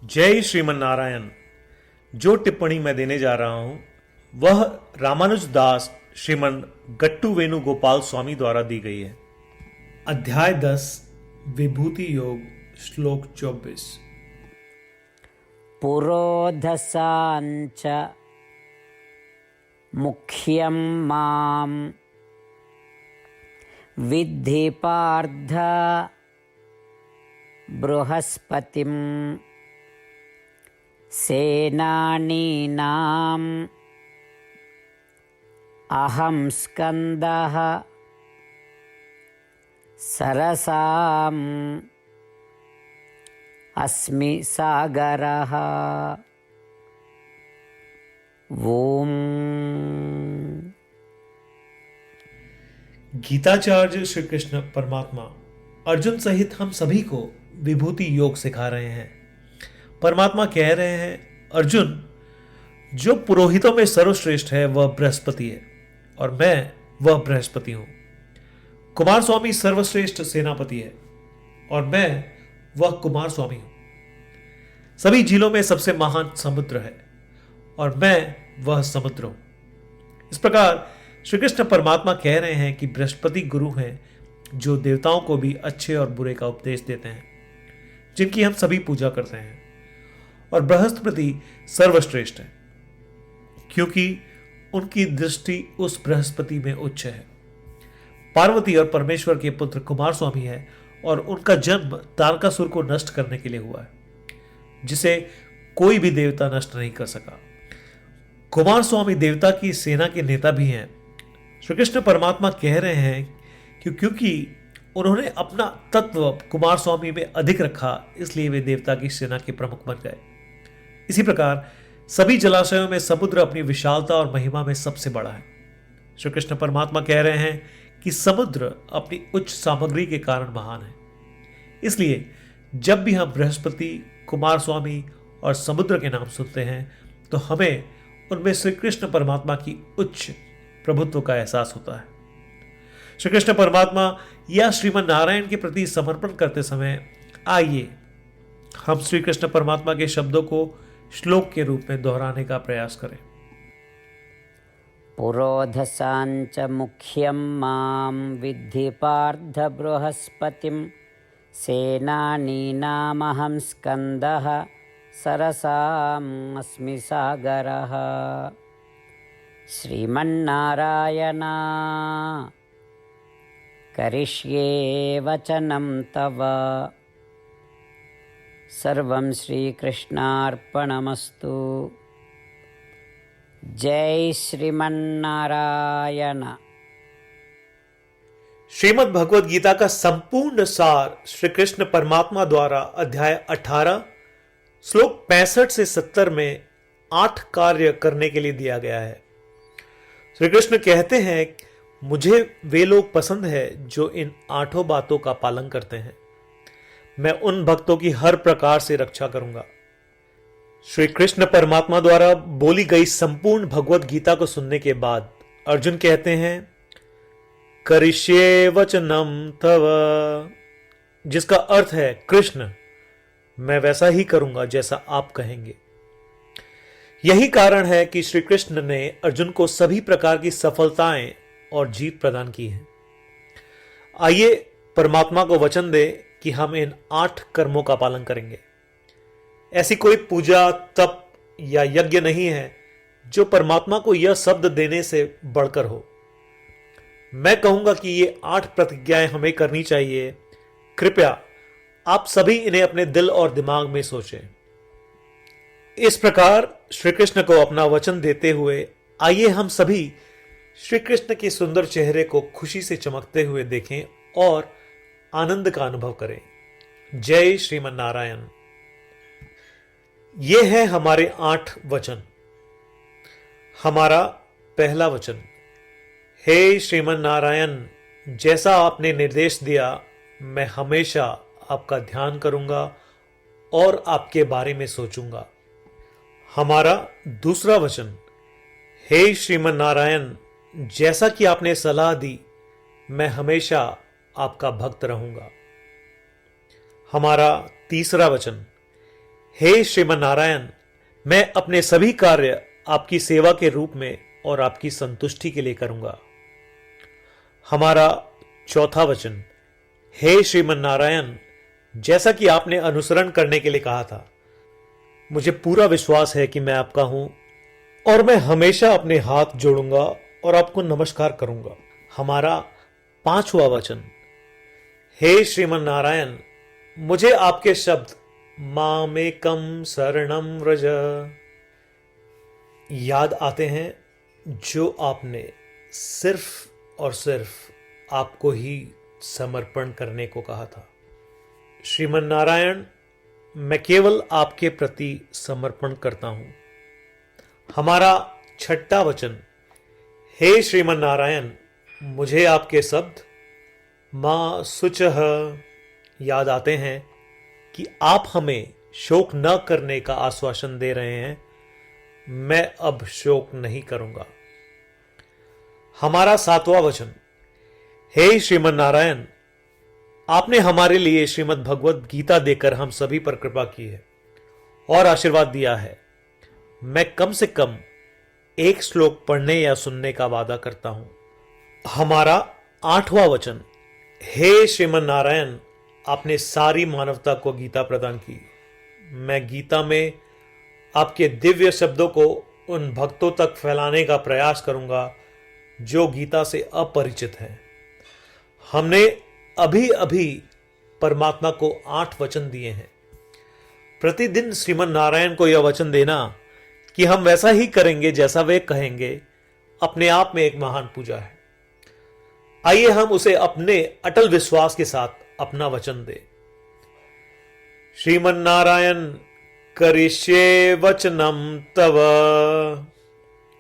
जय श्रीमन नारायण। जो टिप्पणी मैं देने जा रहा हूं वह रामानुज दास श्रीमन गट्टू वेणुगोपाल स्वामी द्वारा दी गई है। अध्याय 10 विभूति योग श्लोक 24। पुरोधसाञ्च मुख्यं मां विद्धि पार्थ बृहस्पतिं सेनानीनाम् अहं स्कन्दः सरसाम् अस्मि सागरः। ओम। गीताचार्य श्री कृष्ण परमात्मा अर्जुन सहित हम सभी को विभूति योग सिखा रहे हैं। परमात्मा कह रहे हैं, अर्जुन, जो पुरोहितों में सर्वश्रेष्ठ है वह बृहस्पति है और मैं वह बृहस्पति हूं। कुमार स्वामी सर्वश्रेष्ठ सेनापति है और मैं वह कुमार स्वामी हूं। सभी झीलों में सबसे महान समुद्र है और मैं वह समुद्र हूं। इस प्रकार श्री कृष्ण परमात्मा कह रहे हैं कि बृहस्पति गुरु हैं जो देवताओं को भी अच्छे और बुरे का उपदेश देते हैं, जिनकी हम सभी पूजा करते हैं। और बृहस्पति सर्वश्रेष्ठ है क्योंकि उनकी दृष्टि उस बृहस्पति में उच्च है। पार्वती और परमेश्वर के पुत्र कुमार स्वामी है और उनका जन्म तारकासुर को नष्ट करने के लिए हुआ है, जिसे कोई भी देवता नष्ट नहीं कर सका। कुमार स्वामी देवता की सेना के नेता भी हैं। श्री कृष्ण परमात्मा कह रहे हैं कि क्योंकि उन्होंने अपना तत्व कुमार स्वामी में अधिक रखा, इसलिए वे देवता की सेना के प्रमुख बन गए। इसी प्रकार सभी जलाशयों में समुद्र अपनी विशालता और महिमा में सबसे बड़ा है। श्री कृष्ण परमात्मा कह रहे हैं कि समुद्र अपनी उच्च सामग्री के कारण महान है। इसलिए जब भी हम बृहस्पति, कुमार स्वामी और समुद्र के नाम सुनते हैं तो हमें उनमें श्री कृष्ण परमात्मा की उच्च प्रभुत्व का एहसास होता है। श्री कृष्ण परमात्मा या श्रीमन नारायण के प्रति समर्पण करते समय आइए हम श्री कृष्ण परमात्मा के शब्दों को श्लोक के रूप में दोहराने का प्रयास करें। पुरोधसाञ्च मुख्यं मां विद्धि पार्थ बृहस्पतिं सेनानीनामहं स्कन्दः सरसाम् अस्मि सागरः। श्रीमन्नारायण करिष्ये वचनं तव। सर्वं श्रीकृष्णार्पणमस्तु। जय श्रीमन्नारायण। श्रीमद् भगवद गीता का संपूर्ण सार श्री कृष्ण परमात्मा द्वारा अध्याय 18 श्लोक 65 से 70 में 8 कार्य करने के लिए दिया गया है। श्री कृष्ण कहते हैं, मुझे वे लोग पसंद है जो इन 8 बातों का पालन करते हैं। मैं उन भक्तों की हर प्रकार से रक्षा करूंगा। श्री कृष्ण परमात्मा द्वारा बोली गई संपूर्ण भगवत गीता को सुनने के बाद अर्जुन कहते हैं, करिष्ये वचनम तव, जिसका अर्थ है, कृष्ण, मैं वैसा ही करूंगा जैसा आप कहेंगे। यही कारण है कि श्री कृष्ण ने अर्जुन को सभी प्रकार की सफलताएं और जीत प्रदान की है। आइए परमात्मा को वचन दे कि हम इन 8 कर्मों का पालन करेंगे। ऐसी कोई पूजा, तप या यज्ञ नहीं है जो परमात्मा को यह शब्द देने से बढ़कर हो। मैं कहूंगा कि ये 8 प्रतिज्ञाएं हमें करनी चाहिए। कृपया आप सभी इन्हें अपने दिल और दिमाग में सोचें। इस प्रकार श्री कृष्ण को अपना वचन देते हुए आइए हम सभी श्री कृष्ण के सुंदर चेहरे को खुशी से चमकते हुए देखें और आनंद का अनुभव करें। जय श्रीमन नारायण। ये है हमारे 8 वचन। हमारा पहला वचन, हे श्रीमन नारायण, जैसा आपने निर्देश दिया मैं हमेशा आपका ध्यान करूंगा और आपके बारे में सोचूंगा। हमारा दूसरा वचन, हे श्रीमन नारायण, जैसा कि आपने सलाह दी मैं हमेशा आपका भक्त रहूंगा। हमारा तीसरा वचन, हे श्रीमन नारायण, मैं अपने सभी कार्य आपकी सेवा के रूप में और आपकी संतुष्टि के लिए करूंगा। हमारा चौथा वचन, हे श्रीमन नारायण, जैसा कि आपने अनुसरण करने के लिए कहा था, मुझे पूरा विश्वास है कि मैं आपका हूं और मैं हमेशा अपने हाथ जोड़ूंगा और आपको नमस्कार करूंगा। हमारा पांचवा वचन, हे श्रीमन नारायण, मुझे आपके शब्द मामेकम शरणम व्रज याद आते हैं, जो आपने सिर्फ और सिर्फ आपको ही समर्पण करने को कहा था। श्रीमन नारायण, मैं केवल आपके प्रति समर्पण करता हूं। हमारा छठा वचन, हे श्रीमन नारायण, मुझे आपके शब्द मां शुचः याद आते हैं कि आप हमें शोक न करने का आश्वासन दे रहे हैं। मैं अब शोक नहीं करूंगा। हमारा सातवां वचन, हे श्रीमन नारायण, आपने हमारे लिए श्रीमद् भगवद गीता देकर हम सभी पर कृपा की है और आशीर्वाद दिया है। मैं कम से कम एक श्लोक पढ़ने या सुनने का वादा करता हूं। हमारा आठवां वचन, हे श्रीमन नारायण, आपने सारी मानवता को गीता प्रदान की। मैं गीता में आपके दिव्य शब्दों को उन भक्तों तक फैलाने का प्रयास करूंगा जो गीता से अपरिचित हैं। हमने अभी अभी परमात्मा को 8 वचन दिए हैं। प्रतिदिन श्रीमन नारायण को यह वचन देना कि हम वैसा ही करेंगे जैसा वे कहेंगे, अपने आप में एक महान पूजा है। आइए हम उसे अपने अटल विश्वास के साथ अपना वचन दें। श्रीमन नारायण करिष्ये वचनम तव,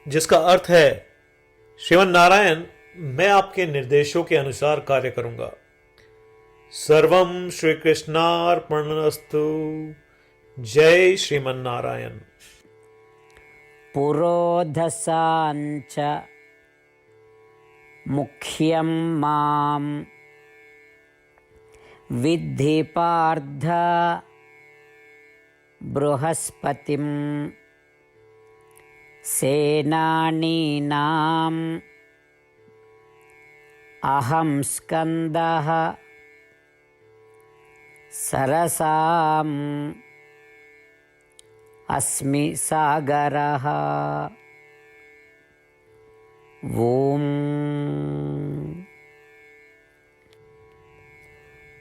जिसका अर्थ है, श्रीमन नारायण, मैं आपके निर्देशों के अनुसार कार्य करूंगा। सर्वम श्री कृष्णार्पणमस्तु। जय श्रीमन नारायण। पुरोधसाञ्च मुख्यं मां विद्धि पार्थ बृहस्पतिं सेनानीनाम् अहं स्कन्दः सरसाम् अस्मि सागरः। ॐ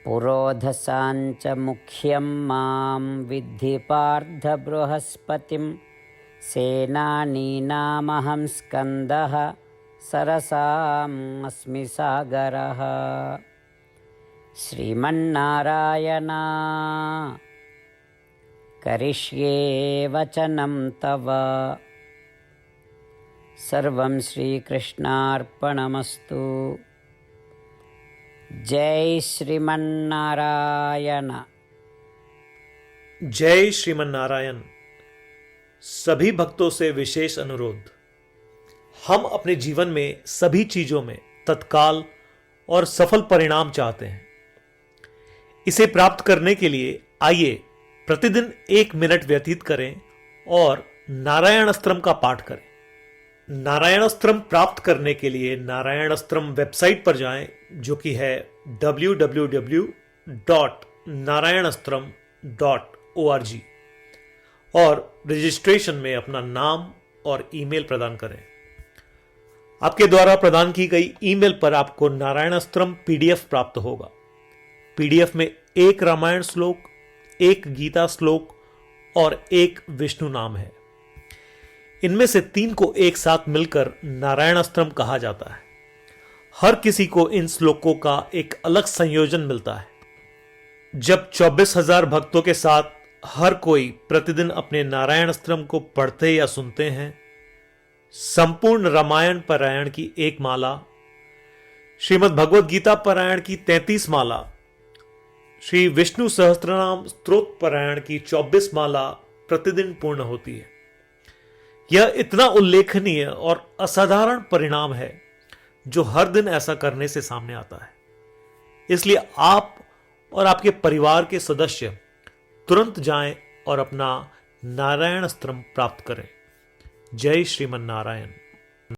पुरोधसाञ्च मुख्यं मां विद्धि पार्थ बृहस्पतिं सेनानीनामहं स्कन्दः सरसाम् अस्मि सागरः। श्रीमन्नारायण करिष्ये वचनं तव। सर्वं श्रीकृष्णार्पणमस्तु। जय श्रीमन्नारायण। जय श्रीमन नारायण। सभी भक्तों से विशेष अनुरोध, हम अपने जीवन में सभी चीजों में तत्काल और सफल परिणाम चाहते हैं। इसे प्राप्त करने के लिए आइए प्रतिदिन 1 मिनट व्यतीत करें और नारायण अस्त्रम का पाठ करें। नारायण अस्त्रम प्राप्त करने के लिए नारायण अस्त्रम वेबसाइट पर जाएं, जो कि है www.narayanastram.org, और रजिस्ट्रेशन में अपना नाम और ईमेल प्रदान करें। आपके द्वारा प्रदान की गई ईमेल पर आपको नारायण अस्त्रम पीडीएफ प्राप्त होगा। पीडीएफ में 1 रामायण श्लोक, 1 गीता श्लोक और 1 विष्णु नाम है। इनमें से 3 को एक साथ मिलकर नारायण अस्त्रम कहा जाता है। हर किसी को इन श्लोकों का एक अलग संयोजन मिलता है। जब 24,000 भक्तों के साथ हर कोई प्रतिदिन अपने नारायण अस्त्रम को पढ़ते या सुनते हैं, संपूर्ण रामायण पारायण की 1 माला, श्रीमद् भगवद गीता पारायण की 33 माला, श्री विष्णु सहस्त्रनाम स्तोत्र पारायण की 24 माला प्रतिदिन पूर्ण होती है। यह इतना उल्लेखनीय और असाधारण परिणाम है जो हर दिन ऐसा करने से सामने आता है। इसलिए आप और आपके परिवार के सदस्य तुरंत जाएं और अपना नारायण अस्त्रम प्राप्त करें। जय श्रीमन नारायण।